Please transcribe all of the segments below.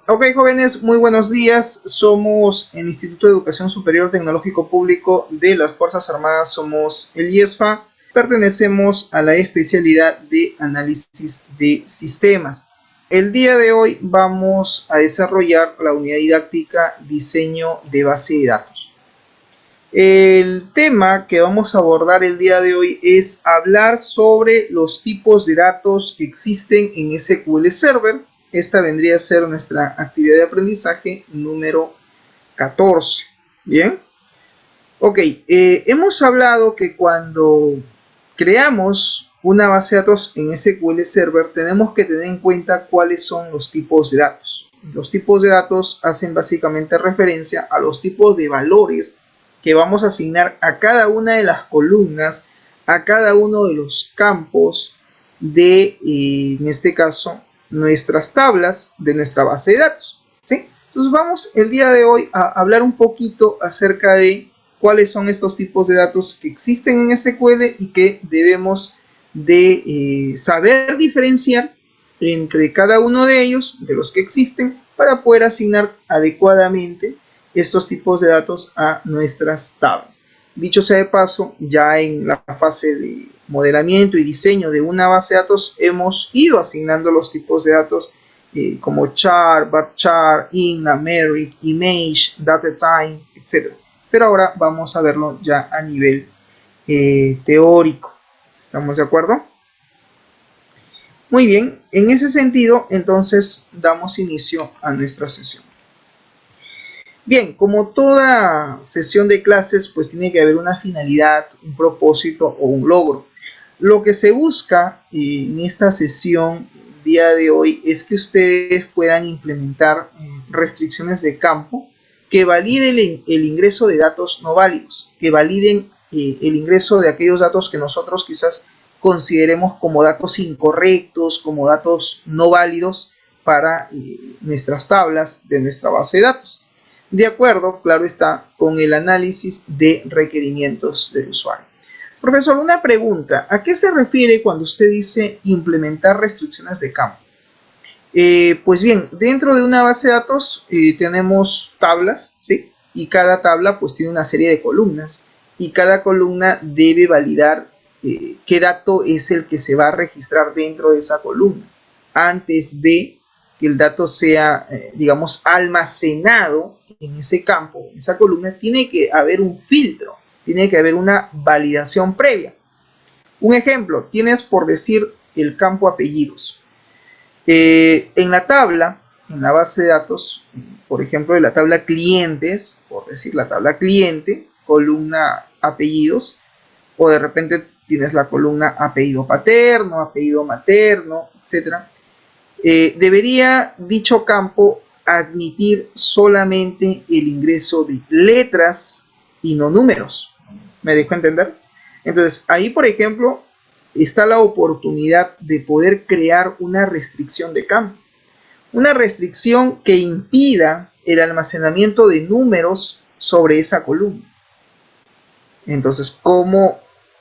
Ok, jóvenes, muy buenos días. Somos el Instituto de Educación Superior Tecnológico Público de las Fuerzas Armadas. Somos el IESFA. Pertenecemos a la especialidad de análisis de sistemas. El día de hoy vamos a desarrollar la unidad didáctica diseño de base de datos. El tema que vamos a abordar el día de hoy es hablar sobre los tipos de datos que existen en SQL Server. Esta vendría a ser nuestra actividad de aprendizaje número 14. Bien. Ok, hemos hablado que cuando creamos una base de datos en SQL Server tenemos que tener en cuenta cuáles son los tipos de datos. Los tipos de datos hacen básicamente referencia a los tipos de valores que vamos a asignar a cada una de las columnas, a cada uno de los campos de, en este caso, nuestras tablas de nuestra base de datos, ¿sí? Entonces vamos el día de hoy a hablar un poquito acerca de cuáles son estos tipos de datos que existen en SQL y que debemos de saber diferenciar entre cada uno de ellos, de los que existen, para poder asignar adecuadamente estos tipos de datos a nuestras tablas. Dicho sea de paso, ya en la fase de modelamiento y diseño de una base de datos hemos ido asignando los tipos de datos como char, varchar, int, numeric, image, datatype, etc. Pero ahora vamos a verlo ya a nivel teórico. ¿Estamos de acuerdo? Muy bien, en ese sentido, entonces damos inicio a nuestra sesión. Bien, como toda sesión de clases, pues tiene que haber una finalidad, un propósito o un logro. Lo que se busca en esta sesión día de hoy es que ustedes puedan implementar restricciones de campo que validen el ingreso de datos no válidos, que validen el ingreso de aquellos datos que nosotros quizás consideremos como datos incorrectos, como datos no válidos para nuestras tablas de nuestra base de datos. De acuerdo, claro está, con el análisis de requerimientos del usuario. Profesor, una pregunta. ¿A qué se refiere cuando usted dice implementar restricciones de campo? Pues bien, dentro de una base de datos tenemos tablas, ¿sí? Y cada tabla pues tiene una serie de columnas y cada columna debe validar qué dato es el que se va a registrar dentro de esa columna antes de que el dato sea, digamos, almacenado en ese campo, en esa columna. Tiene que haber un filtro, tiene que haber una validación previa. Un ejemplo, tienes por decir el campo apellidos. En la tabla, en la base de datos, por ejemplo, de la tabla clientes, por decir la tabla cliente, columna apellidos, o de repente tienes la columna apellido paterno, apellido materno, etc. Debería dicho campo admitir solamente el ingreso de letras y no números. ¿Me dejo entender? Entonces, ahí, por ejemplo, está la oportunidad de poder crear una restricción de campo. Una restricción que impida el almacenamiento de números sobre esa columna. Entonces, ¿cómo,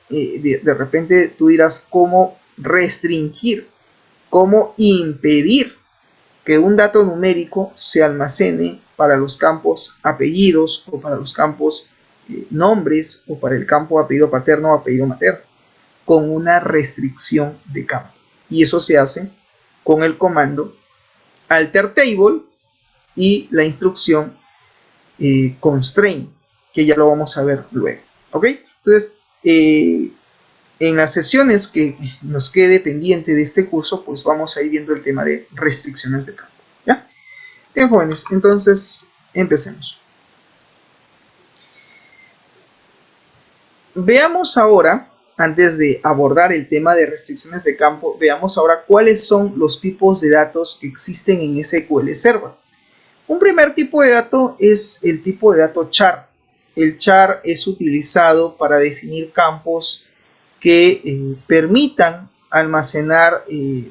de repente tú dirás, cómo restringir, cómo impedir que un dato numérico se almacene para los campos apellidos o para los campos nombres o para el campo apellido paterno o apellido materno, con una restricción de campo? Y eso se hace con el comando alter table y la instrucción constraint, que ya lo vamos a ver luego. ¿Ok? Entonces, en las sesiones que nos quede pendiente de este curso, pues vamos a ir viendo el tema de restricciones de campo. ¿Ya? Bien, jóvenes, entonces empecemos. Veamos ahora, antes de abordar el tema de restricciones de campo, veamos ahora cuáles son los tipos de datos que existen en SQL Server. Un primer tipo de dato es el tipo de dato char. El char es utilizado para definir campos que permitan almacenar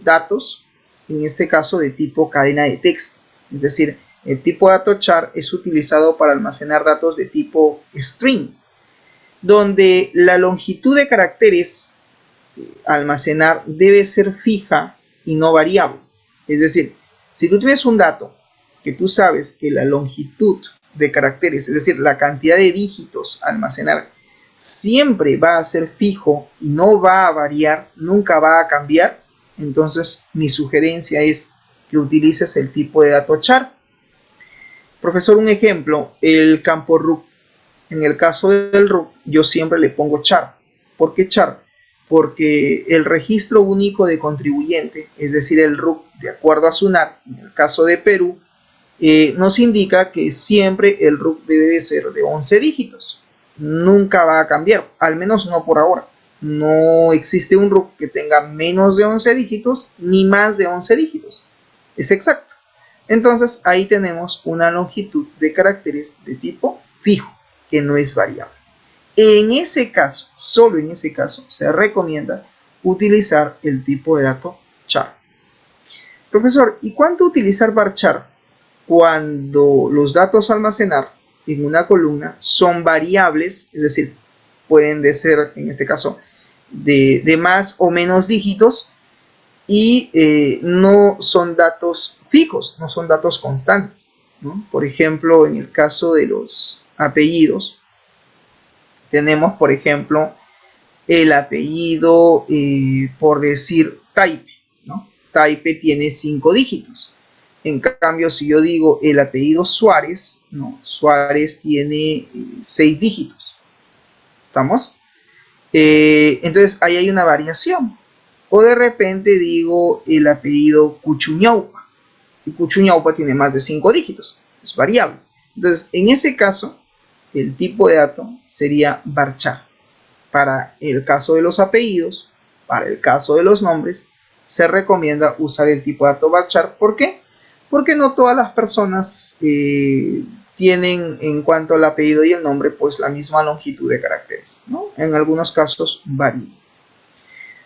datos, en este caso de tipo cadena de texto. Es decir, el tipo de dato char es utilizado para almacenar datos de tipo string, donde la longitud de caracteres almacenar debe ser fija y no variable. Es decir, si tú tienes un dato que tú sabes que la longitud de caracteres, es decir, la cantidad de dígitos a almacenar, siempre va a ser fijo y no va a variar, nunca va a cambiar, entonces mi sugerencia es que utilices el tipo de dato char. Profesor, un ejemplo, el campo root. En el caso del root, yo siempre le pongo char. ¿Por qué char? Porque el registro único de contribuyente, es decir, el RUC, de acuerdo a SUNAT, en el caso de Perú, nos indica que siempre el RUC debe de ser de 11 dígitos. Nunca va a cambiar, al menos no por ahora. No existe un RUC que tenga menos de 11 dígitos ni más de 11 dígitos. Es exacto. Entonces ahí tenemos una longitud de caracteres de tipo fijo, que no es variable. En ese caso, solo en ese caso, se recomienda utilizar el tipo de dato char. Profesor, ¿y cuánto utilizar varchar? Cuando los datos a almacenar en una columna son variables, es decir, pueden ser, en este caso, de más o menos dígitos y no son datos fijos, no son datos constantes, ¿no? Por ejemplo, en el caso de los apellidos, tenemos, por ejemplo, el apellido, por decir, Taipe, ¿no? Taipe tiene 5 dígitos. En cambio, si yo digo el apellido Suárez, no, Suárez tiene 6 dígitos. ¿Estamos? Entonces, ahí hay una variación. O de repente digo el apellido Cuchuñaupa. Y Cuchuñaupa tiene más de 5 dígitos. Es variable. Entonces, en ese caso, el tipo de dato sería varchar. Para el caso de los apellidos, para el caso de los nombres, se recomienda usar el tipo de dato varchar. ¿Por qué? Porque no todas las personas tienen, en cuanto al apellido y el nombre, pues la misma longitud de caracteres, ¿no? En algunos casos varía.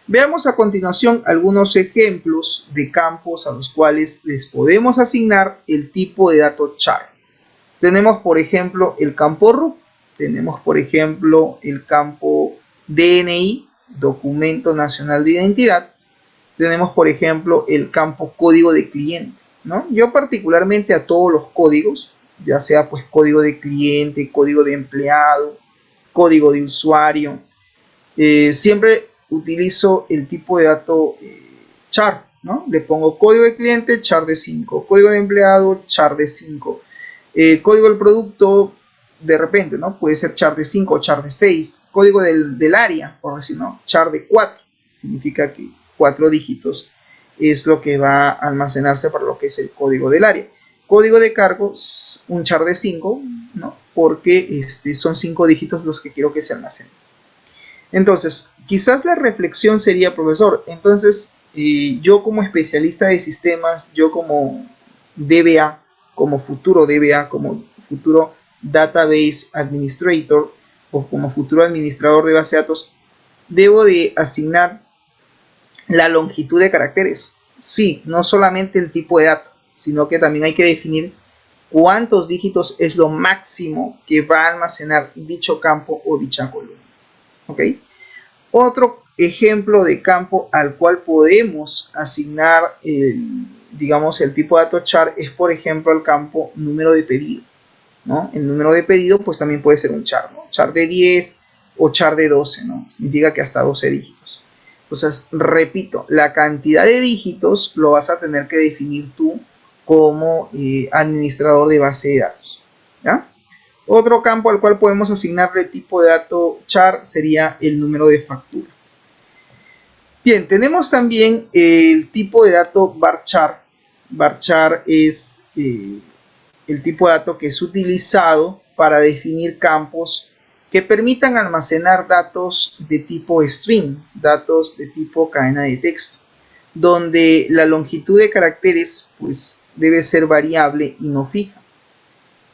Veamos a continuación algunos ejemplos de campos a los cuales les podemos asignar el tipo de dato char. Tenemos, por ejemplo, el campo RUC, tenemos, por ejemplo, el campo DNI, Documento Nacional de Identidad, tenemos, por ejemplo, el campo código de cliente, ¿no? Yo particularmente a todos los códigos, ya sea pues código de cliente, código de empleado, código de usuario, siempre utilizo el tipo de dato char, ¿no? Le pongo código de cliente, char de 5, código de empleado, char de 5, código del producto, de repente, ¿no? Puede ser char de 5 o char de 6, código del área, por decir, ¿no? Char de 4, significa que 4 dígitos es lo que va a almacenarse para lo que es el código del área. Código de cargo, un char de 5, ¿no? Porque son 5 dígitos los que quiero que se almacenen. Entonces, quizás la reflexión sería, profesor, entonces yo como especialista de sistemas, yo como DBA, como futuro DBA, como futuro Database Administrator o como futuro administrador de base de datos, debo de asignar la longitud de caracteres. Sí, no solamente el tipo de dato, sino que también hay que definir cuántos dígitos es lo máximo que va a almacenar dicho campo o dicha columna. ¿Ok? Otro ejemplo de campo al cual podemos asignar digamos, el tipo de dato char es, por ejemplo, el campo número de pedido, ¿no? El número de pedido pues también puede ser un char, ¿no? Char de 10 o char de 12, ¿no? Significa que hasta 12 dígitos. Entonces, repito, la cantidad de dígitos lo vas a tener que definir tú como administrador de base de datos, ¿ya? Otro campo al cual podemos asignarle tipo de dato char sería el número de factura. Bien, tenemos también el tipo de dato varchar. Varchar es el tipo de dato que es utilizado para definir campos que permitan almacenar datos de tipo string, datos de tipo cadena de texto, donde la longitud de caracteres pues, debe ser variable y no fija.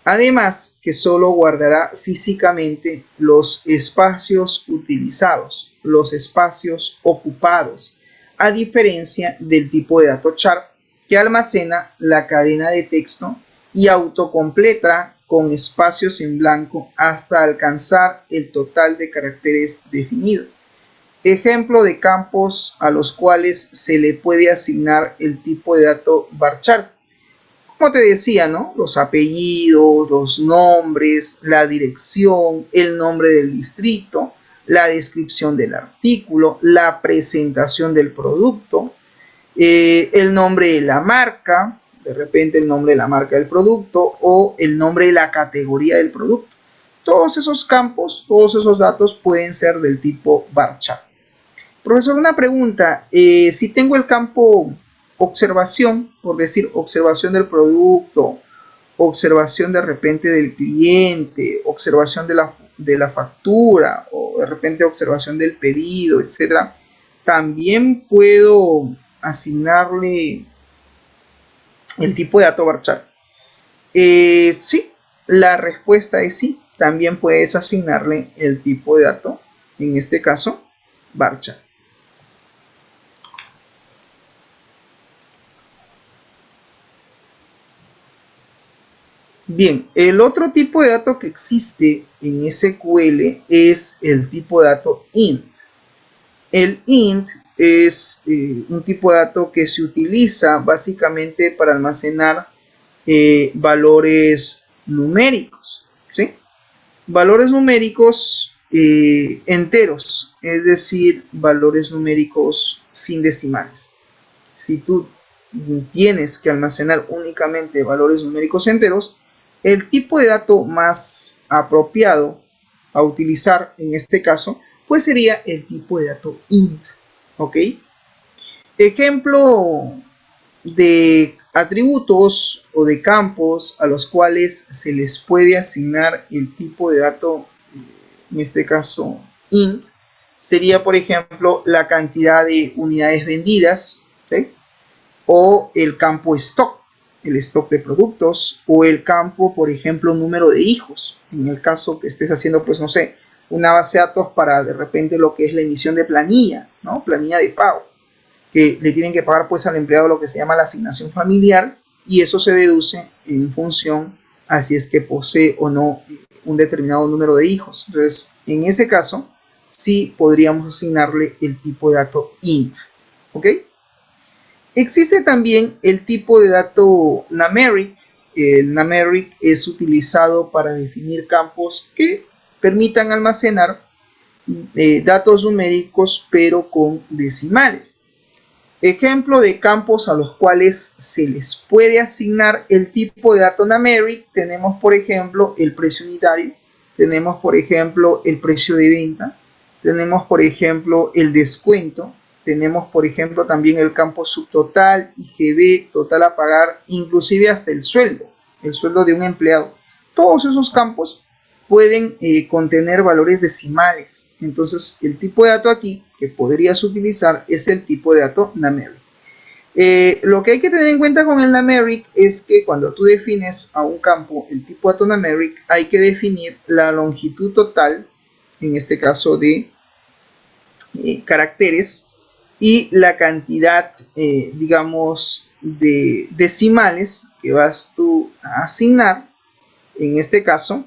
Además, que solo guardará físicamente los espacios utilizados, los espacios ocupados, a diferencia del tipo de dato char que almacena la cadena de texto y autocompleta con espacios en blanco hasta alcanzar el total de caracteres definido. Ejemplo de campos a los cuales se le puede asignar el tipo de dato varchar. Como te decía, ¿no? Los apellidos, los nombres, la dirección, el nombre del distrito, la descripción del artículo, la presentación del producto, el nombre de la marca, de repente el nombre de la marca del producto o el nombre de la categoría del producto. Todos esos campos, todos esos datos pueden ser del tipo varchar. Profesor, una pregunta. Si tengo el campo observación, por decir observación del producto, observación de repente del cliente, observación de la factura o de repente observación del pedido, etcétera, también puedo asignarle el tipo de dato varchar. Sí, la respuesta es sí. También puedes asignarle el tipo de dato, en este caso, varchar. Bien, el otro tipo de dato que existe en SQL es el tipo de dato int. El int es un tipo de dato que se utiliza básicamente para almacenar valores numéricos, ¿sí? Valores numéricos enteros, es decir, valores numéricos sin decimales. Si tú tienes que almacenar únicamente valores numéricos enteros, el tipo de dato más apropiado a utilizar en este caso, pues sería el tipo de dato int, ¿ok? Ejemplo de atributos o de campos a los cuales se les puede asignar el tipo de dato, en este caso int, sería por ejemplo la cantidad de unidades vendidas, ¿sí? O el campo stock, el stock de productos, o el campo, por ejemplo, número de hijos, en el caso que estés haciendo, pues no sé, una base de datos para de repente lo que es la emisión de planilla, ¿no? Planilla de pago, que le tienen que pagar pues al empleado lo que se llama la asignación familiar, y eso se deduce en función a si es que posee o no un determinado número de hijos. Entonces, en ese caso, sí podríamos asignarle el tipo de dato int, ¿ok? Existe también el tipo de dato numeric. El numeric es utilizado para definir campos que permitan almacenar datos numéricos pero con decimales. Ejemplo de campos a los cuales se les puede asignar el tipo de dato numeric, tenemos por ejemplo el precio unitario, tenemos por ejemplo el precio de venta, tenemos por ejemplo el descuento, tenemos por ejemplo también el campo subtotal, IGB, total a pagar, inclusive hasta el sueldo de un empleado. Todos esos campos pueden contener valores decimales. Entonces el tipo de dato aquí que podrías utilizar es el tipo de dato numeric. Lo que hay que tener en cuenta con el numeric es que cuando tú defines a un campo el tipo de dato numeric, hay que definir la longitud total, en este caso de caracteres, y la cantidad, digamos, de decimales que vas tú a asignar, en este caso,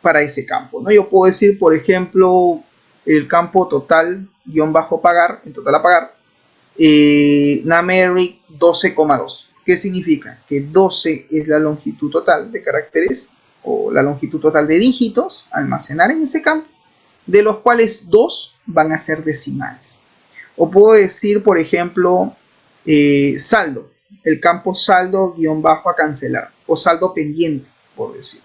para ese campo, ¿no? Yo puedo decir, por ejemplo, el campo total guión bajo pagar, el total a pagar, numeric 12,2. ¿Qué significa? Que 12 es la longitud total de caracteres o la longitud total de dígitos a almacenar en ese campo, de los cuales 2 van a ser decimales. O puedo decir, por ejemplo, saldo, el campo saldo guión bajo a cancelar, o saldo pendiente, por decir,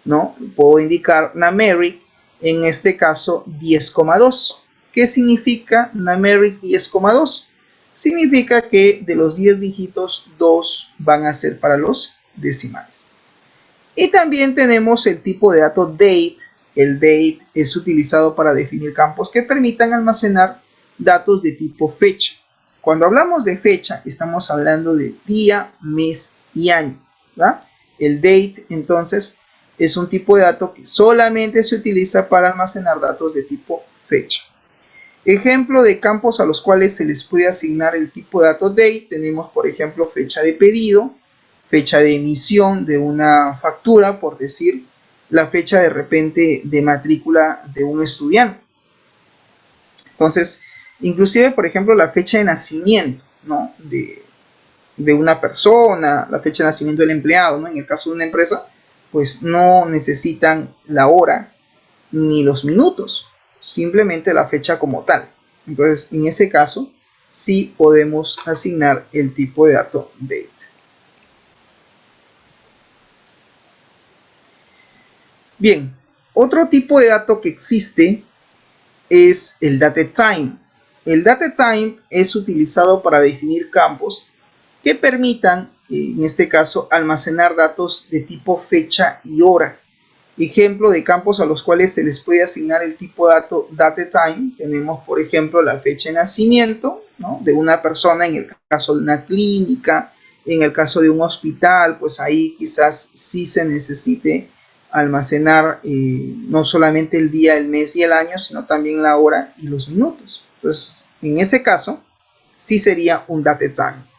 ¿no? Puedo indicar numeric, en este caso 10,2. ¿Qué significa numeric 10,2? Significa que de los 10 dígitos, 2 van a ser para los decimales. Y también tenemos el tipo de dato date. El date es utilizado para definir campos que permitan almacenar datos de tipo fecha. Cuando hablamos de fecha, estamos hablando de día, mes y año, ¿verdad? El date, entonces, es un tipo de dato que solamente se utiliza para almacenar datos de tipo fecha. Ejemplo de campos a los cuales se les puede asignar el tipo de dato date, tenemos por ejemplo fecha de pedido, fecha de emisión de una factura, por decir, la fecha de repente de matrícula de un estudiante. Entonces, inclusive, por ejemplo, la fecha de nacimiento, ¿no? de una persona, la fecha de nacimiento del empleado, ¿no? En el caso de una empresa, pues no necesitan la hora ni los minutos, simplemente la fecha como tal. Entonces, en ese caso, sí podemos asignar el tipo de dato date. Bien, otro tipo de dato que existe es el datetime. El datetime es utilizado para definir campos que permitan, en este caso, almacenar datos de tipo fecha y hora. Ejemplo de campos a los cuales se les puede asignar el tipo de dato datetime. Tenemos, por ejemplo, la fecha de nacimiento, ¿no? De una persona, en el caso de una clínica, en el caso de un hospital, pues ahí quizás sí se necesite almacenar no solamente el día, el mes y el año, sino también la hora y los minutos. Entonces, en ese caso, sí sería un datetime.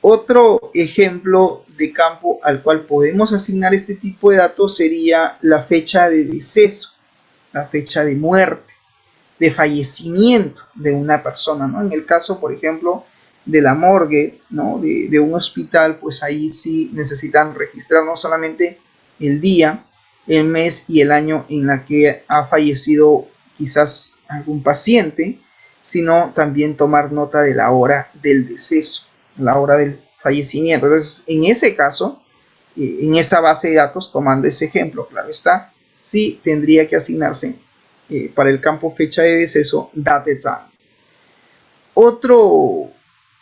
Otro ejemplo de campo al cual podemos asignar este tipo de datos sería la fecha de deceso, la fecha de muerte, de fallecimiento de una persona, ¿no? En el caso, por ejemplo, de la morgue, ¿no? de un hospital, pues ahí sí necesitan registrar no solamente el día, el mes y el año en la que ha fallecido quizás algún paciente, sino también tomar nota de la hora del deceso, la hora del fallecimiento. Entonces, en ese caso, en esa base de datos, tomando ese ejemplo, claro está, sí tendría que asignarse para el campo fecha de deceso, datetime. Otro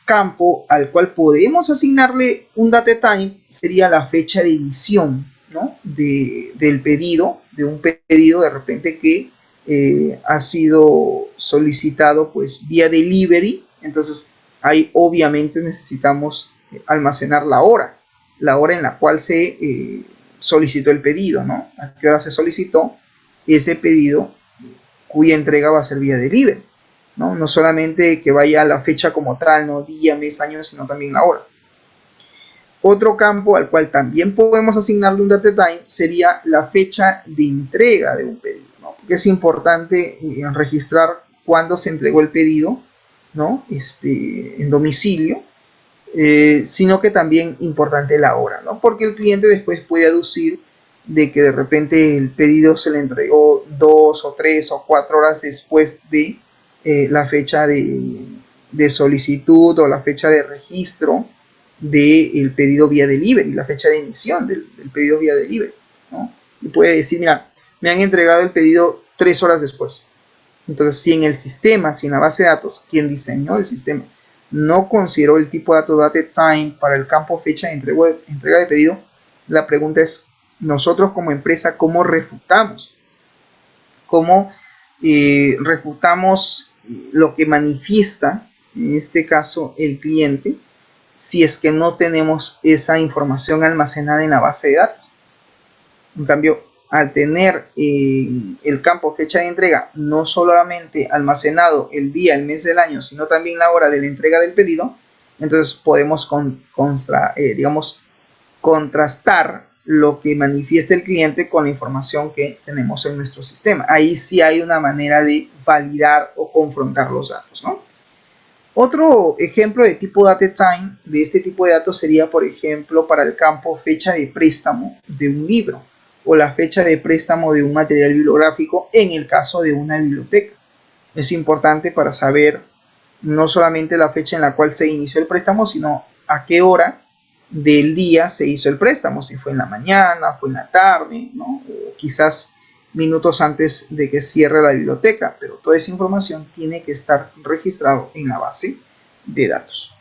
campo al cual podemos asignarle un datetime sería la fecha de emisión, ¿no? del pedido, de un pedido de repente que ha sido solicitado pues vía delivery. Entonces ahí obviamente necesitamos almacenar la hora en la cual se solicitó el pedido, ¿no? A qué hora se solicitó ese pedido cuya entrega va a ser vía delivery, ¿no? No solamente que vaya a la fecha como tal, no día, mes, año, sino también la hora. Otro campo al cual también podemos asignarle un datetime sería la fecha de entrega de un pedido, ¿no? Porque es importante registrar cuándo se entregó el pedido, ¿no? En domicilio, sino que también importante la hora, ¿no? Porque el cliente después puede aducir de que de repente el pedido se le entregó 2 o 3 o 4 horas después de la fecha de solicitud o la fecha de registro del pedido vía delivery, la fecha de emisión del pedido vía delivery, ¿no? Y puede decir, mira, me han entregado el pedido 3 horas después. Entonces, si en el sistema, si en la base de datos, quien diseñó el sistema no consideró el tipo de dato datetime para el campo fecha de entrega de pedido, la pregunta es, nosotros como empresa, ¿cómo refutamos? ¿Cómo refutamos lo que manifiesta, en este caso, el cliente, si es que no tenemos esa información almacenada en la base de datos? En cambio, al tener el campo fecha de entrega no solamente almacenado el día, el mes del año, sino también la hora de la entrega del pedido, entonces podemos contrastar lo que manifiesta el cliente con la información que tenemos en nuestro sistema. Ahí sí hay una manera de validar o confrontar los datos, ¿no? Otro ejemplo de tipo datetime de este tipo de datos sería, por ejemplo, para el campo fecha de préstamo de un libro o la fecha de préstamo de un material bibliográfico en el caso de una biblioteca. Es importante para saber no solamente la fecha en la cual se inició el préstamo, sino a qué hora del día se hizo el préstamo, si fue en la mañana, fue en la tarde, ¿no? O quizás minutos antes de que cierre la biblioteca, pero toda esa información tiene que estar registrado en la base de datos.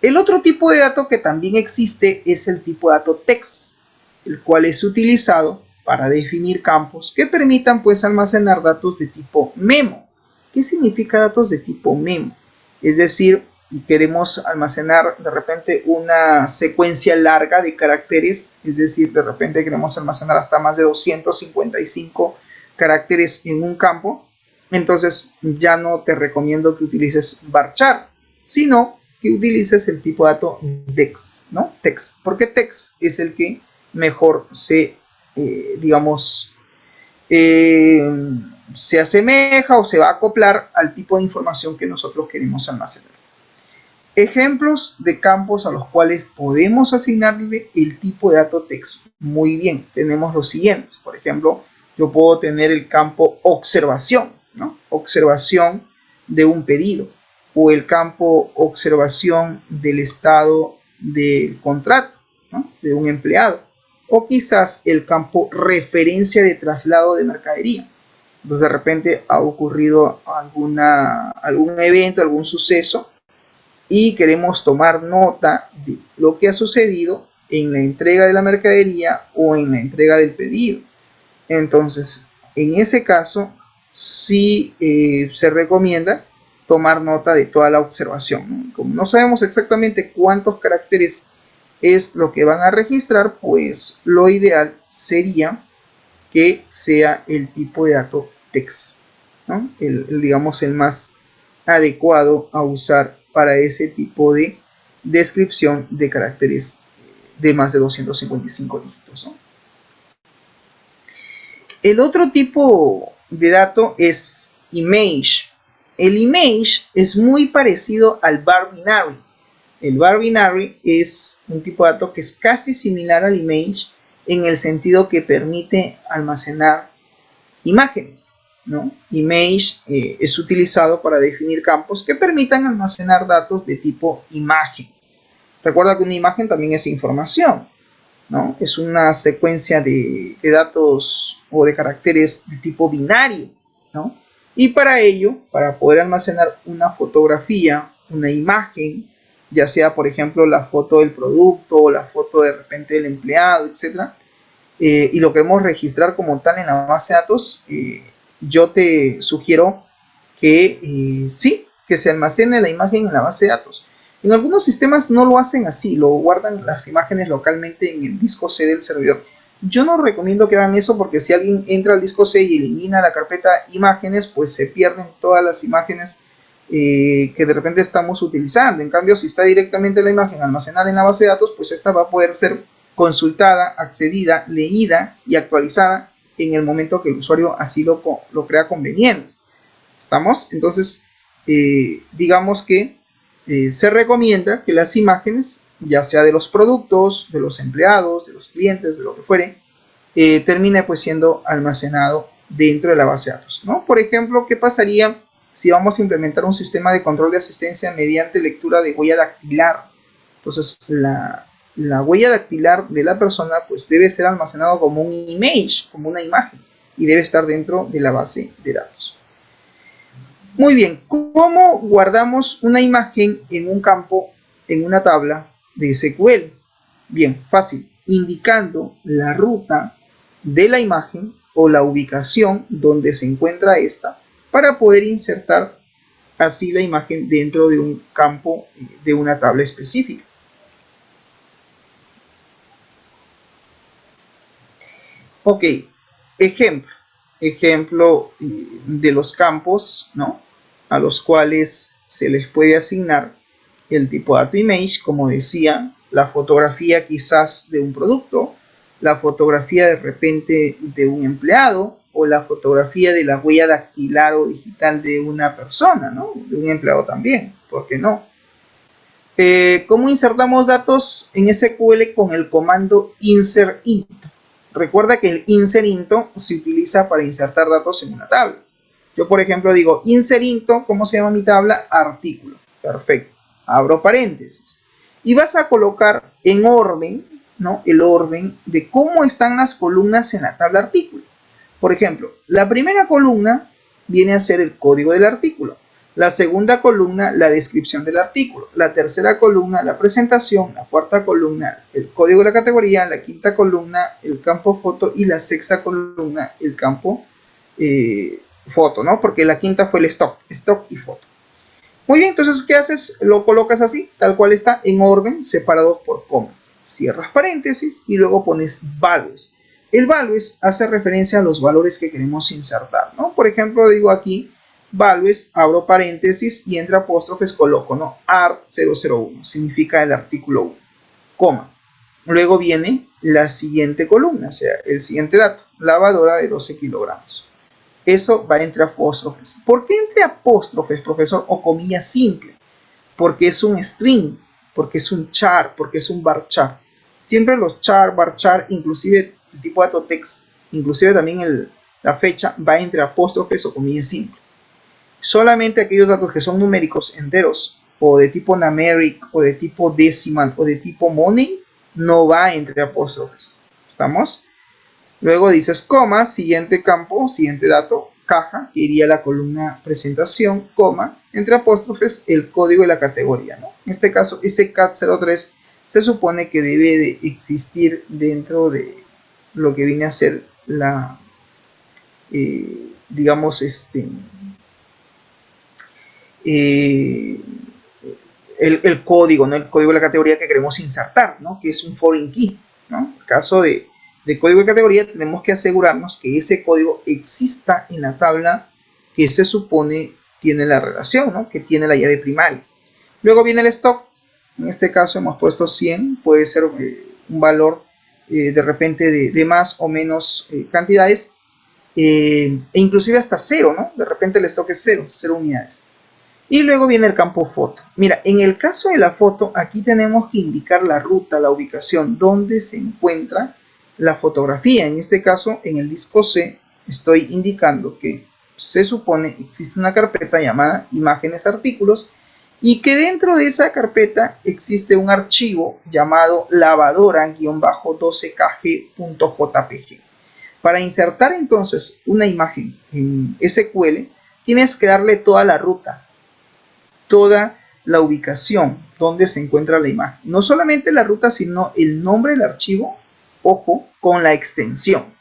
El otro tipo de dato que también existe es el tipo de dato text, el cual es utilizado para definir campos que permitan pues almacenar datos de tipo memo. ¿Qué significa datos de tipo memo? Es decir, queremos almacenar de repente una secuencia larga de caracteres, es decir, de repente queremos almacenar hasta más de 255 caracteres en un campo, entonces ya no te recomiendo que utilices varchar, sino que utilices el tipo de dato text, ¿no? Text, porque text es el que mejor se, se asemeja o se va a acoplar al tipo de información que nosotros queremos almacenar. Ejemplos de campos a los cuales podemos asignarle el tipo de dato texto. Muy bien, tenemos los siguientes. Por ejemplo, yo puedo tener el campo observación, ¿no? Observación de un pedido, o el campo observación del estado del contrato, ¿no? De un empleado, o quizás el campo referencia de traslado de mercadería. Entonces de repente ha ocurrido algún evento, algún suceso, y queremos tomar nota de lo que ha sucedido en la entrega de la mercadería o en la entrega del pedido. Entonces, en ese caso, sí se recomienda tomar nota de toda la observación, ¿no? Como no sabemos exactamente cuántos caracteres es lo que van a registrar, pues lo ideal sería que sea el tipo de dato text, ¿no? Digamos, el más adecuado a usar para ese tipo de descripción de caracteres de más de 255 dígitos, ¿no? El otro tipo de dato es image. El image es muy parecido al bar binary. El bar binary es un tipo de dato que es casi similar al image en el sentido que permite almacenar imágenes, ¿no? Image es utilizado para definir campos que permitan almacenar datos de tipo imagen. Recuerda que una imagen también es información, ¿no? Es una secuencia de datos o de caracteres de tipo binario, ¿no? Y para ello, para poder almacenar una fotografía, una imagen, ya sea por ejemplo la foto del producto o la foto de repente del empleado, etcétera, y lo queremos registrar como tal en la base de datos, yo te sugiero que sí, que se almacene la imagen en la base de datos. En algunos sistemas no lo hacen así, lo guardan las imágenes localmente en el disco C del servidor. Yo no recomiendo que hagan eso porque si alguien entra al disco C y elimina la carpeta imágenes, pues se pierden todas las imágenes que de repente estamos utilizando. En cambio, si está directamente la imagen almacenada en la base de datos, pues esta va a poder ser consultada, accedida, leída y actualizada en el momento que el usuario así lo crea conveniente. ¿Estamos? Entonces, digamos que se recomienda que las imágenes, ya sea de los productos, de los empleados, de los clientes, de lo que fuere, termine pues siendo almacenado dentro de la base de datos, ¿no? Por ejemplo, ¿qué pasaría si vamos a implementar un sistema de control de asistencia mediante lectura de huella dactilar? Entonces, la huella dactilar de la persona pues debe ser almacenado como un image, como una imagen, y debe estar dentro de la base de datos. Muy bien, ¿cómo guardamos una imagen en un campo, en una tabla de SQL? Bien, fácil, indicando la ruta de la imagen o la ubicación donde se encuentra esta para poder insertar así la imagen dentro de un campo de una tabla específica. Ok, ejemplo de los campos, ¿no? A los cuales se les puede asignar el tipo dato image, como decía, la fotografía quizás de un producto, la fotografía de repente de un empleado o la fotografía de la huella dactilar o digital de una persona, ¿no? De un empleado también, ¿por qué no? ¿Cómo insertamos datos en SQL con el comando insert into? Recuerda que el insert into se utiliza para insertar datos en una tabla. Yo, por ejemplo, digo insert into, ¿cómo se llama mi tabla? Artículo. Perfecto. Abro paréntesis. Y vas a colocar en orden, ¿no? El orden de cómo están las columnas en la tabla artículo. Por ejemplo, la primera columna viene a ser el código del artículo. La segunda columna, la descripción del artículo. La tercera columna, la presentación. La cuarta columna, el código de la categoría. La quinta columna, el campo foto. Y la sexta columna, el campo foto, ¿no? Porque la quinta fue el stock y foto. Muy bien, entonces, ¿qué haces? Lo colocas así, tal cual está, en orden, separado por comas. Cierras paréntesis y luego pones values. El values hace referencia a los valores que queremos insertar, ¿no? Por ejemplo, digo aquí, values, abro paréntesis y entre apóstrofes coloco, ¿no? art001, significa el artículo 1, coma. Luego viene la siguiente columna, o sea, el siguiente dato, lavadora de 12 kilogramos. Eso va entre apóstrofes. ¿Por qué entre apóstrofes, profesor, o comilla simple? Porque es un string, porque es un char, porque es un varchar. Siempre los char, varchar, inclusive el tipo de dato text, inclusive también la fecha, va entre apóstrofes o comilla simple. Solamente aquellos datos que son numéricos enteros o de tipo numeric o de tipo decimal o de tipo money no va entre apóstrofes. ¿Estamos? Luego dices coma, siguiente campo, siguiente dato, caja, que iría a la columna presentación, coma, entre apóstrofes el código y la categoría, ¿no? En este caso, este cat03 se supone que debe de existir dentro de lo que viene a ser la, digamos, el código, ¿no? El código de la categoría que queremos insertar, ¿no? Que es un foreign key, ¿no? En el caso de código de categoría tenemos que asegurarnos que ese código exista en la tabla que se supone tiene la relación, ¿no? Que tiene la llave primaria. Luego viene el stock. En este caso hemos puesto 100, puede ser un valor de repente de más o menos cantidades, e inclusive hasta 0, ¿no? De repente el stock es 0 unidades. Y luego viene el campo foto. Mira, en el caso de la foto, aquí tenemos que indicar la ruta, la ubicación, donde se encuentra la fotografía. En este caso, en el disco C, estoy indicando que se supone existe una carpeta llamada imágenes artículos y que dentro de esa carpeta existe un archivo llamado lavadora-12kg.jpg. Para insertar entonces una imagen en SQL, tienes que darle toda la ruta, toda la ubicación donde se encuentra la imagen. No solamente la ruta, sino el nombre del archivo, ojo, con la extensión.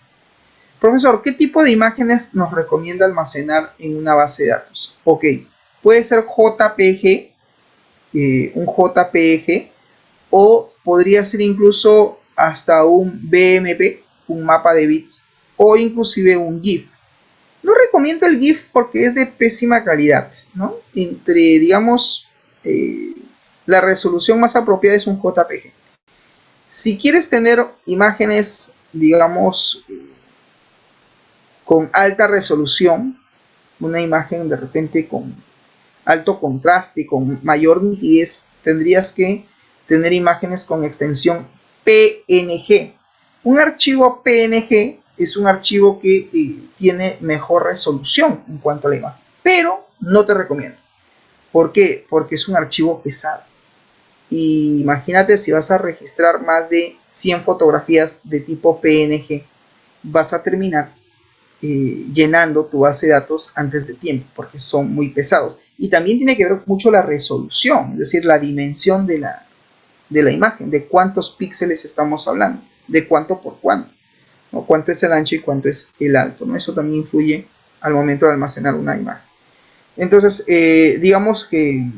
Profesor, ¿qué tipo de imágenes nos recomienda almacenar en una base de datos? Ok, puede ser JPG, un JPG, o podría ser incluso hasta un BMP, un mapa de bits, o inclusive un GIF. No recomiendo el GIF porque es de pésima calidad, ¿no? Digamos, la resolución más apropiada es un JPG. Si quieres tener imágenes, digamos, con alta resolución, una imagen de repente con alto contraste, con mayor nitidez, tendrías que tener imágenes con extensión PNG. Un archivo PNG es un archivo que tiene mejor resolución en cuanto a la imagen, pero no te recomiendo. ¿Por qué? Porque es un archivo pesado. Y imagínate si vas a registrar más de 100 fotografías de tipo PNG, vas a terminar llenando tu base de datos antes de tiempo, porque son muy pesados. Y también tiene que ver mucho la resolución, es decir, la dimensión de la imagen, de cuántos píxeles estamos hablando, de cuánto por cuánto, ¿no? Cuánto es el ancho y cuánto es el alto, ¿no? Eso también influye al momento de almacenar una imagen. Entonces, digamos que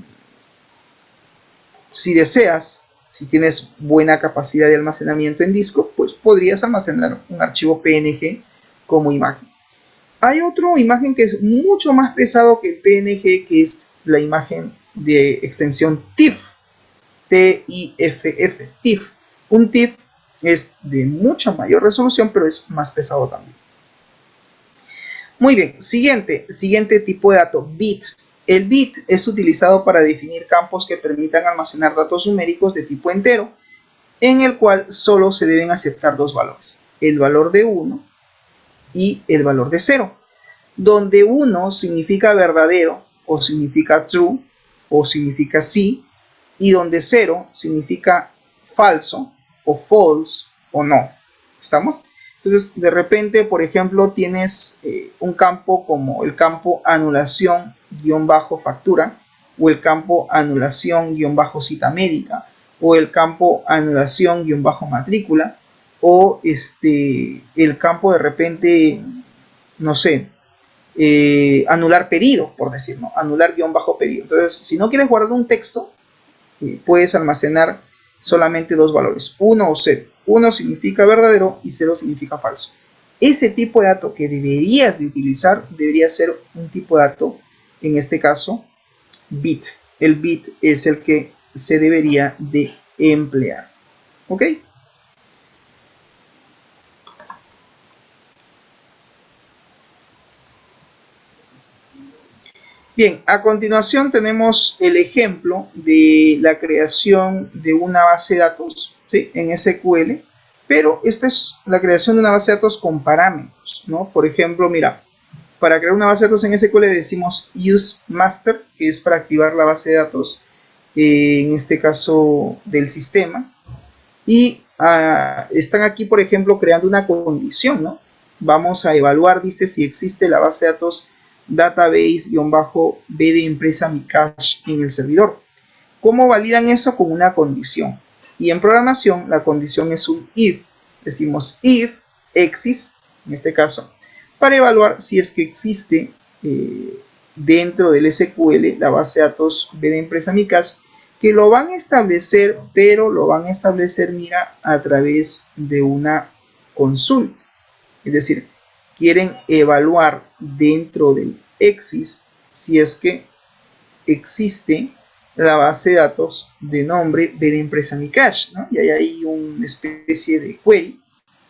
si deseas, si tienes buena capacidad de almacenamiento en disco, pues podrías almacenar un archivo PNG como imagen. Hay otra imagen que es mucho más pesado que el PNG, que es la imagen de extensión TIFF. T-I-F-F, TIFF. Un TIFF es de mucha mayor resolución, pero es más pesado también. Muy bien, siguiente tipo de dato, bit. El bit es utilizado para definir campos que permitan almacenar datos numéricos de tipo entero, en el cual solo se deben aceptar dos valores, el valor de 1 y el valor de 0, donde 1 significa verdadero o significa true o significa sí, y donde 0 significa falso o false o no. ¿Estamos? Entonces, de repente, por ejemplo, tienes un campo como el campo anulación-factura, o el campo anulación-cita médica, o el campo anulación-matrícula, o el campo de repente, no sé, anular pedido, por decir, ¿no? Anular-pedido. Entonces, si no quieres guardar un texto, puedes almacenar solamente dos valores, 1 o 0. 1 significa verdadero y 0 significa falso. Ese tipo de dato que deberías de utilizar debería ser un tipo de dato, en este caso, bit. El bit es el que se debería de emplear. ¿Ok? Bien, a continuación tenemos el ejemplo de la creación de una base de datos, ¿sí?, en SQL, pero esta es la creación de una base de datos con parámetros, ¿no? Por ejemplo, mira, para crear una base de datos en SQL decimos use master, que es para activar la base de datos, en este caso del sistema, y están aquí, por ejemplo, creando una condición, ¿no? Vamos a evaluar, dice, si existe la base de datos database-b de empresa mi cache en el servidor. ¿Cómo validan eso? Con una condición. Y en programación la condición es un if. Decimos if exists, en este caso, para evaluar si es que existe dentro del SQL la base de datos B de empresa mi cache, que lo van a establecer, pero lo van a establecer, mira, a través de una consulta. Es decir, quieren evaluar dentro del exist si es que existe la base de datos de nombre B de empresa mi cache, ¿no? Y ahí hay una especie de query,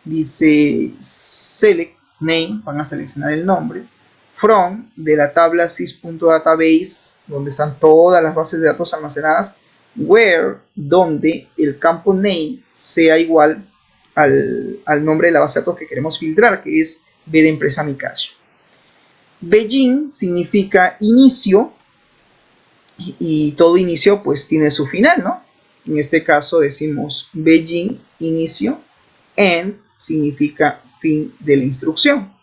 dice select name, van a seleccionar el nombre, from, de la tabla sys.database, donde están todas las bases de datos almacenadas, where, donde el campo name sea igual al nombre de la base de datos que queremos filtrar, que es B de empresa mi cache. Begin significa inicio, y todo inicio pues tiene su final, ¿no? En este caso decimos begin, inicio, end significa fin de la instrucción.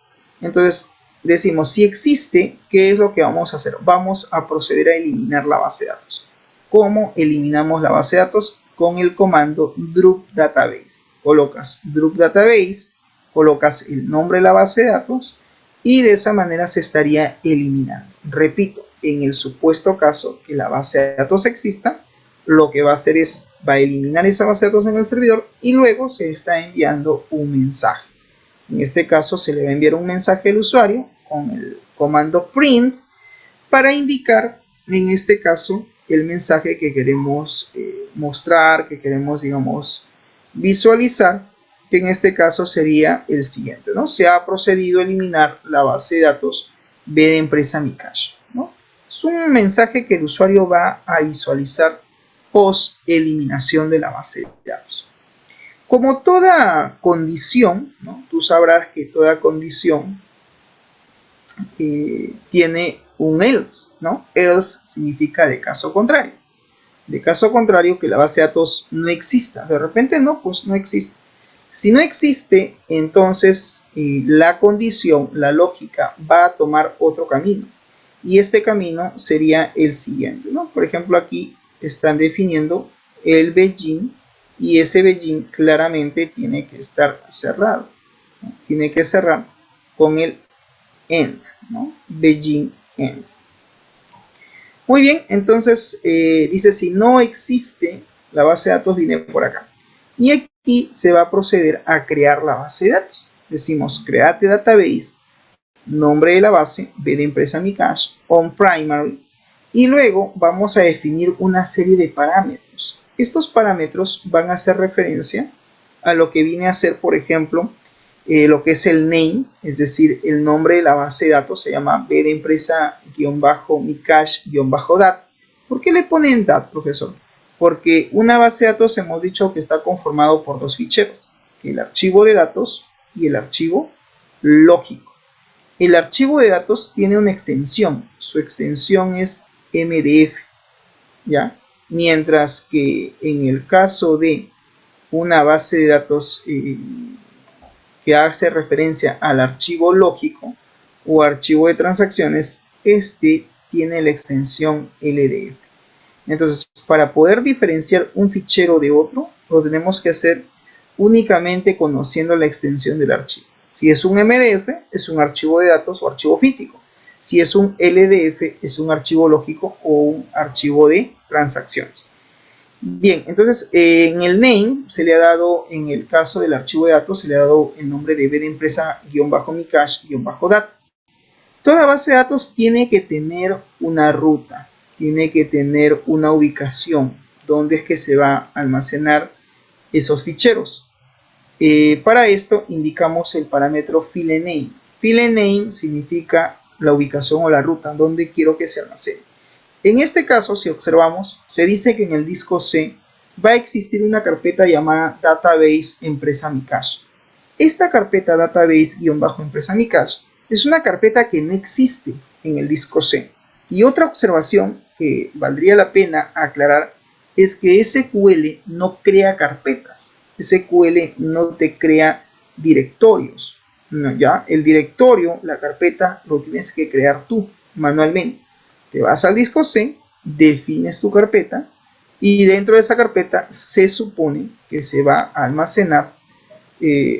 Entonces decimos, si existe, ¿qué es lo que vamos a hacer? Vamos a proceder a eliminar la base de datos. ¿Cómo eliminamos la base de datos? Con el comando drup database. Colocas drup database, colocas el nombre de la base de datos y de esa manera se estaría eliminando. Repito, en el supuesto caso que la base de datos exista, lo que va a hacer es, va a eliminar esa base de datos en el servidor y luego se está enviando un mensaje. En este caso se le va a enviar un mensaje al usuario con el comando print para indicar, en este caso, el mensaje que queremos mostrar, que queremos, digamos, visualizar, que en este caso sería el siguiente, ¿no? Se ha procedido a eliminar la base de datos B de empresa mi cache, ¿no? Es un mensaje que el usuario va a visualizar post eliminación de la base de datos. Como toda condición, ¿no? Tú sabrás que toda condición tiene un else, ¿no? Else significa de caso contrario. De caso contrario, que la base de datos no exista. De repente no, pues no existe. Si no existe, entonces la condición, la lógica, va a tomar otro camino. Y este camino sería el siguiente, ¿no? Por ejemplo, aquí están definiendo el begin y ese begin claramente tiene que estar cerrado, ¿no? Tiene que cerrar con el end, ¿no? Begin end. Muy bien, entonces dice si no existe la base de datos, viene por acá. Y aquí se va a proceder a crear la base de datos. Decimos create database, nombre de la base, B de empresa mi cache, on primary, y luego vamos a definir una serie de parámetros. Estos parámetros van a hacer referencia a lo que viene a ser, por ejemplo, lo que es el name, es decir, el nombre de la base de datos se llama B de empresa mi cache-dat. ¿Por qué le ponen dat, profesor? Porque una base de datos hemos dicho que está conformado por dos ficheros, el archivo de datos y el archivo lógico. El archivo de datos tiene una extensión, su extensión es MDF, ¿ya? Mientras que en el caso de una base de datos que hace referencia al archivo lógico o archivo de transacciones, este tiene la extensión LDF. Entonces, para poder diferenciar un fichero de otro, lo tenemos que hacer únicamente conociendo la extensión del archivo. Si es un MDF, es un archivo de datos o archivo físico. Si es un LDF, es un archivo lógico o un archivo de transacciones. Bien, entonces en el name se le ha dado, en el caso del archivo de datos, se le ha dado el nombre de B de empresa-mi cache-dat. Toda base de datos tiene que tener una ruta, tiene que tener una ubicación, donde es que se va a almacenar esos ficheros. Para esto indicamos el parámetro filename. Filename significa la ubicación o la ruta donde quiero que se almacene. En este caso, si observamos, se dice que en el disco C va a existir una carpeta llamada Database Empresa Mi Cache. Esta carpeta Database-Empresa Mi Cache es una carpeta que no existe en el disco C. Y otra observación que valdría la pena aclarar es que SQL no crea carpetas. SQL no te crea directorios. No, ya el directorio, la carpeta, lo tienes que crear tú manualmente. Te vas al disco C, defines tu carpeta y dentro de esa carpeta se supone que se va a almacenar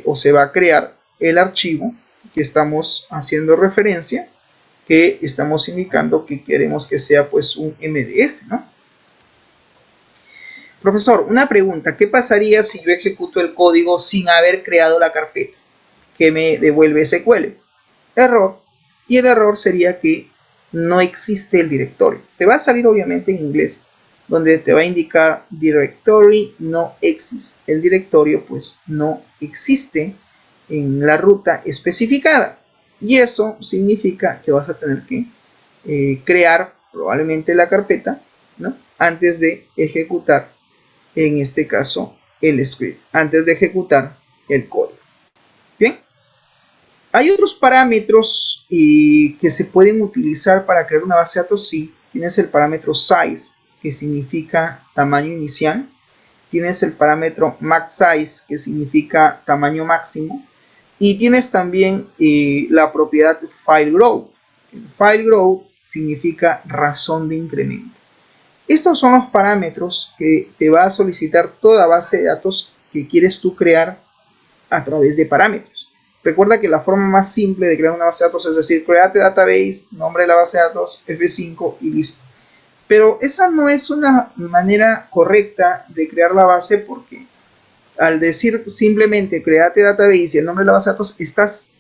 o se va a crear el archivo que estamos haciendo referencia, que estamos indicando que queremos que sea pues un MDF, ¿no? Profesor, una pregunta, ¿qué pasaría si yo ejecuto el código sin haber creado la carpeta? Que me devuelve SQL. Error. Y el error sería que no existe el directorio. Te va a salir obviamente en inglés, donde te va a indicar directory no exists. El directorio pues no existe en la ruta especificada. Y eso significa que vas a tener que crear probablemente la carpeta, ¿no? Antes de ejecutar, en este caso, el script. Antes de ejecutar el código. Bien. Hay otros parámetros que se pueden utilizar para crear una base de datos. Sí, tienes el parámetro size, que significa tamaño inicial. Tienes el parámetro max size, que significa tamaño máximo. Y tienes también la propiedad file growth. File growth significa razón de incremento. Estos son los parámetros que te va a solicitar toda base de datos que quieres tú crear a través de parámetros. Recuerda que la forma más simple de crear una base de datos es decir, create database, nombre de la base de datos, F5 y listo. Pero esa no es una manera correcta de crear la base, porque al decir simplemente create database y el nombre de la base de datos, estás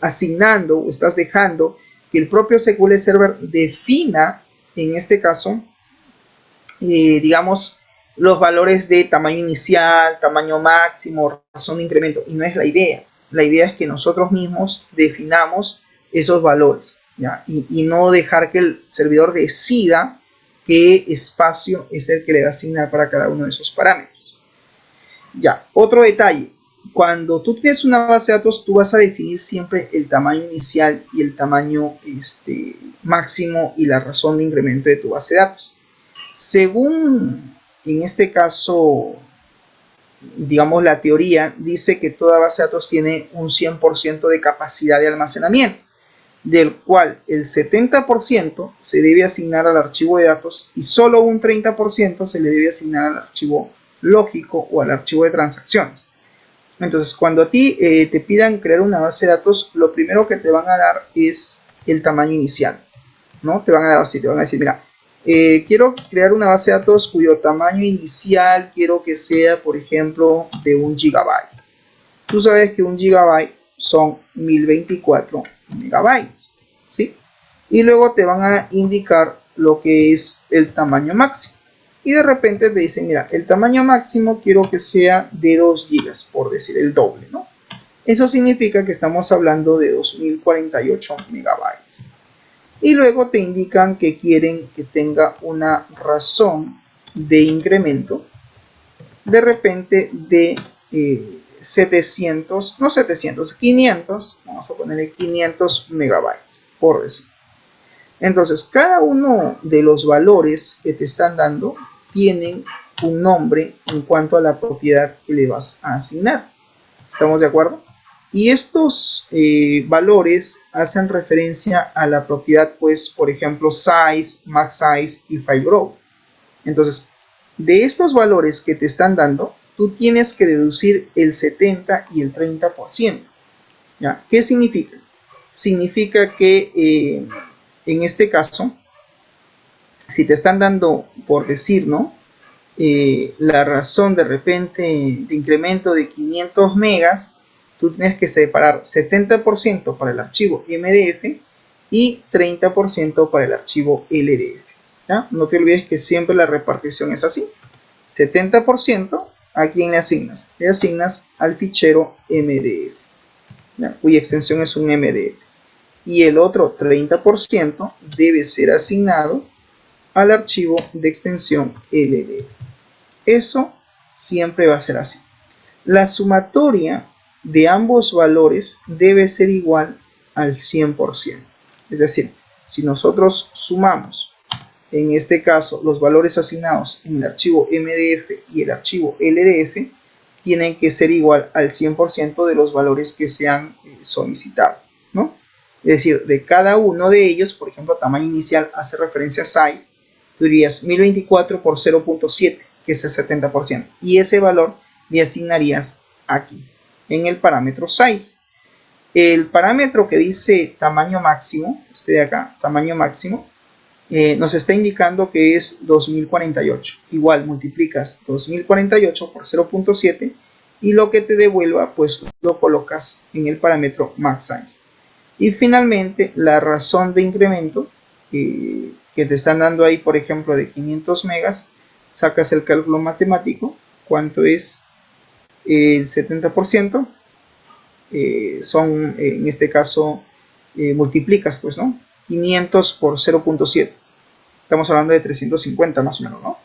asignando o estás dejando que el propio SQL Server defina, en este caso, digamos, los valores de tamaño inicial, tamaño máximo, razón de incremento, y no es la idea. La idea es que nosotros mismos definamos esos valores, ¿ya? Y no dejar que el servidor decida qué espacio es el que le va a asignar para cada uno de esos parámetros. Ya, otro detalle. Cuando tú tienes una base de datos, tú vas a definir siempre el tamaño inicial y el tamaño máximo y la razón de incremento de tu base de datos. Según, en este caso, digamos, la teoría dice que toda base de datos tiene un 100% de capacidad de almacenamiento, del cual el 70% se debe asignar al archivo de datos y solo un 30% se le debe asignar al archivo lógico o al archivo de transacciones. Entonces, cuando a ti te pidan crear una base de datos, lo primero que te van a dar es el tamaño inicial, ¿no? Te van a dar así, te van a decir, mira, quiero crear una base de datos cuyo tamaño inicial quiero que sea, por ejemplo, de 1 GB. Tú sabes que 1 GB son 1024 megabytes, ¿sí? Y luego te van a indicar lo que es el tamaño máximo. Y de repente te dicen, mira, el tamaño máximo quiero que sea de 2 GB, por decir el doble, ¿no? Eso significa que estamos hablando de 2048 megabytes. Y luego te indican que quieren que tenga una razón de incremento de repente de 700, no 700, 500, vamos a ponerle 500 megabytes, por decir. Entonces, cada uno de los valores que te están dando tienen un nombre en cuanto a la propiedad que le vas a asignar. ¿Estamos de acuerdo? Y estos valores hacen referencia a la propiedad, pues, por ejemplo, size, max size y file growth. Entonces, de estos valores que te están dando, tú tienes que deducir el 70 y el 30%. ¿Ya? ¿Qué significa? Significa que en este caso, si te están dando, por decir, ¿no? La razón de repente de incremento de 500 megas, tú tienes que separar 70% para el archivo MDF y 30% para el archivo LDF. ¿Ya? No te olvides que siempre la repartición es así. 70%, ¿a quién le asignas? Le asignas al fichero MDF, ¿ya? Cuya extensión es un MDF. y el otro 30% debe ser asignado al archivo de extensión LD. Eso siempre va a ser así. La sumatoria de ambos valores debe ser igual al 100%. Es decir, si nosotros sumamos, en este caso, los valores asignados en el archivo MDF y el archivo LDF, tienen que ser igual al 100% de los valores que se han solicitado, ¿no? Es decir, de cada uno de ellos, por ejemplo, tamaño inicial hace referencia a size, tú dirías 1024 por 0.7, que es el 70%, y ese valor le asignarías aquí, en el parámetro size. El parámetro que dice tamaño máximo, este de acá, tamaño máximo, nos está indicando que es 2048. Igual multiplicas 2048 por 0.7 y lo que te devuelva, pues lo colocas en el parámetro max size. Y finalmente, la razón de incremento que te están dando ahí, por ejemplo, de 500 megas, sacas el cálculo matemático, cuánto es el 70%, son en este caso multiplicas, pues, ¿no? 500 por 0.7, estamos hablando de 350 más o menos, ¿no?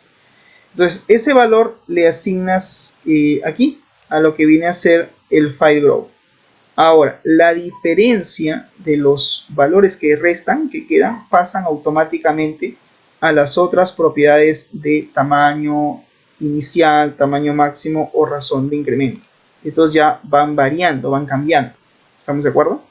Entonces ese valor le asignas aquí a lo que viene a ser el file growth. Ahora, la diferencia de los valores que restan, que quedan, pasan automáticamente a las otras propiedades de tamaño inicial, tamaño máximo o razón de incremento. Estos ya van variando, van cambiando. ¿Estamos de acuerdo?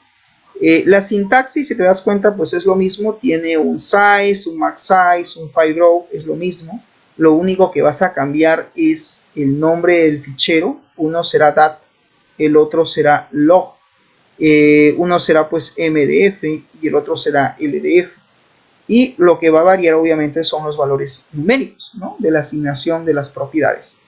La sintaxis, si te das cuenta, pues es lo mismo. Tiene un size, un max size, un file growth, es lo mismo. Lo único que vas a cambiar es el nombre del fichero. Uno será dat, el otro será log. Uno será pues MDF y el otro será LDF. Y lo que va a variar obviamente son los valores numéricos, ¿no?, de la asignación de las propiedades.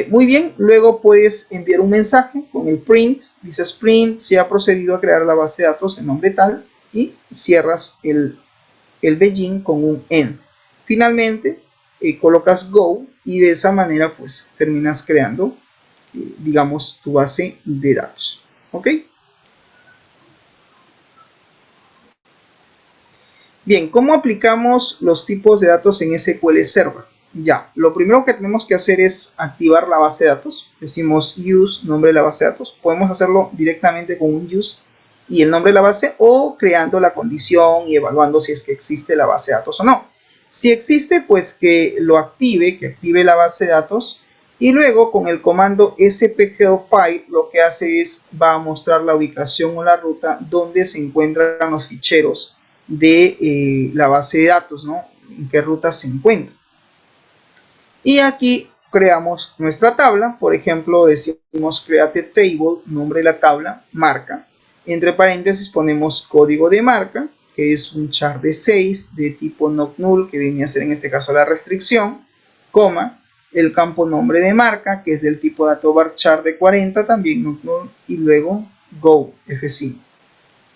Muy bien, luego puedes enviar un mensaje con el print, dices print, se ha procedido a crear la base de datos en nombre tal, y cierras el begin con un end. Finalmente colocas go y de esa manera pues terminas creando digamos tu base de datos. ¿Ok? Bien, ¿cómo aplicamos los tipos de datos en SQL Server? Ya, lo primero que tenemos que hacer es activar la base de datos. Decimos use, nombre de la base de datos. Podemos hacerlo directamente con un use y el nombre de la base, o creando la condición y evaluando si es que existe la base de datos o no. Si existe, pues que lo active, que active la base de datos, y luego con el comando sphelpfile lo que hace es, va a mostrar la ubicación o la ruta donde se encuentran los ficheros de la base de datos, ¿no?, en qué ruta se encuentra. Y aquí creamos nuestra tabla. Por ejemplo, decimos create table, nombre de la tabla, marca. Entre paréntesis ponemos código de marca, que es un char de 6 de tipo not null, que viene a ser en este caso la restricción, coma, el campo nombre de marca, que es del tipo dato varchar de 40, también not null, y luego go, F5.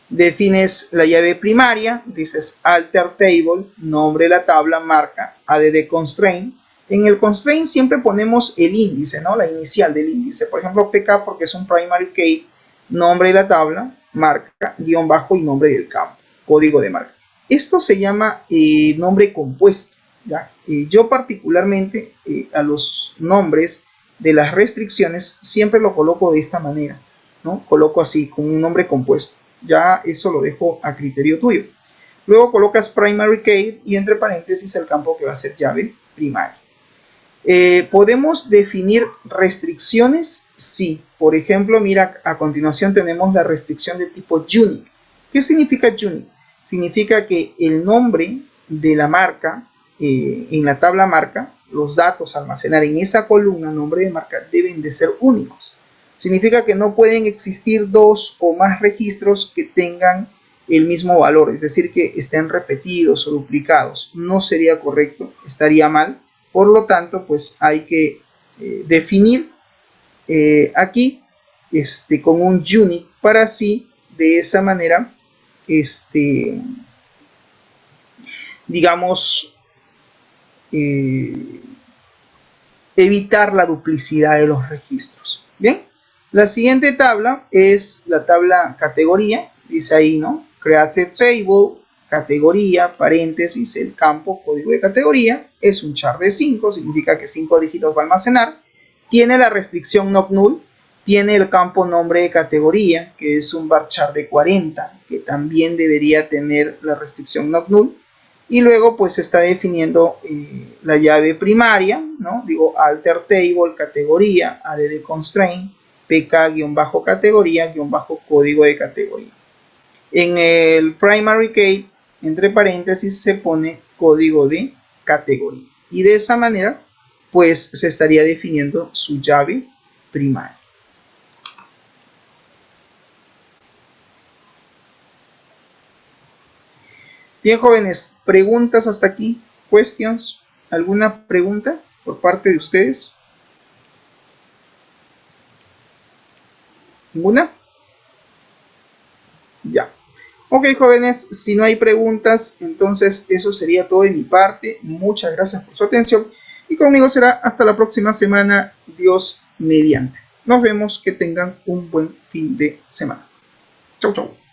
Defines la llave primaria, dices alter table, nombre de la tabla, marca, add constraint. En el constraint siempre ponemos el índice, ¿no?, la inicial del índice. Por ejemplo, pk porque es un primary key, nombre de la tabla, marca, guión bajo y nombre del campo, código de marca. Esto se llama nombre compuesto, ¿ya? Yo particularmente a los nombres de las restricciones siempre lo coloco de esta manera, ¿no? Coloco así, con un nombre compuesto. Ya eso lo dejo a criterio tuyo. Luego colocas primary key y entre paréntesis el campo que va a ser llave primaria. ¿Podemos definir restricciones? Sí. Por ejemplo, mira, a continuación tenemos la restricción de tipo unique. ¿Qué significa unique? Significa que el nombre de la marca, en la tabla marca, los datos a almacenar en esa columna, nombre de marca, deben de ser únicos. Significa que no pueden existir dos o más registros que tengan el mismo valor, es decir, que estén repetidos o duplicados. No sería correcto, estaría mal. Por lo tanto, pues hay que definir aquí con un unique para así, de esa manera, digamos, evitar la duplicidad de los registros. Bien, la siguiente tabla es la tabla categoría. dice ahí, ¿no? Create table, categoría, paréntesis, el campo, código de categoría, es un char de 5, significa que 5 dígitos va a almacenar, tiene la restricción not null, tiene el campo nombre de categoría, que es un varchar de 40, que también debería tener la restricción not null, y luego pues está definiendo la llave primaria, ¿no? Digo alter table, categoría, add constraint, pk-categoría, código de categoría. En el primary key, entre paréntesis, se pone código de categoría. Y de esa manera, pues se estaría definiendo su llave primaria. Bien, jóvenes, ¿preguntas hasta aquí? ¿Questions? ¿Alguna pregunta por parte de ustedes? ¿Ninguna? Ya. Ok, jóvenes, si no hay preguntas, entonces eso sería todo de mi parte. Muchas gracias por su atención y conmigo será hasta la próxima semana, Dios mediante. Nos vemos, que tengan un buen fin de semana. Chau, chau.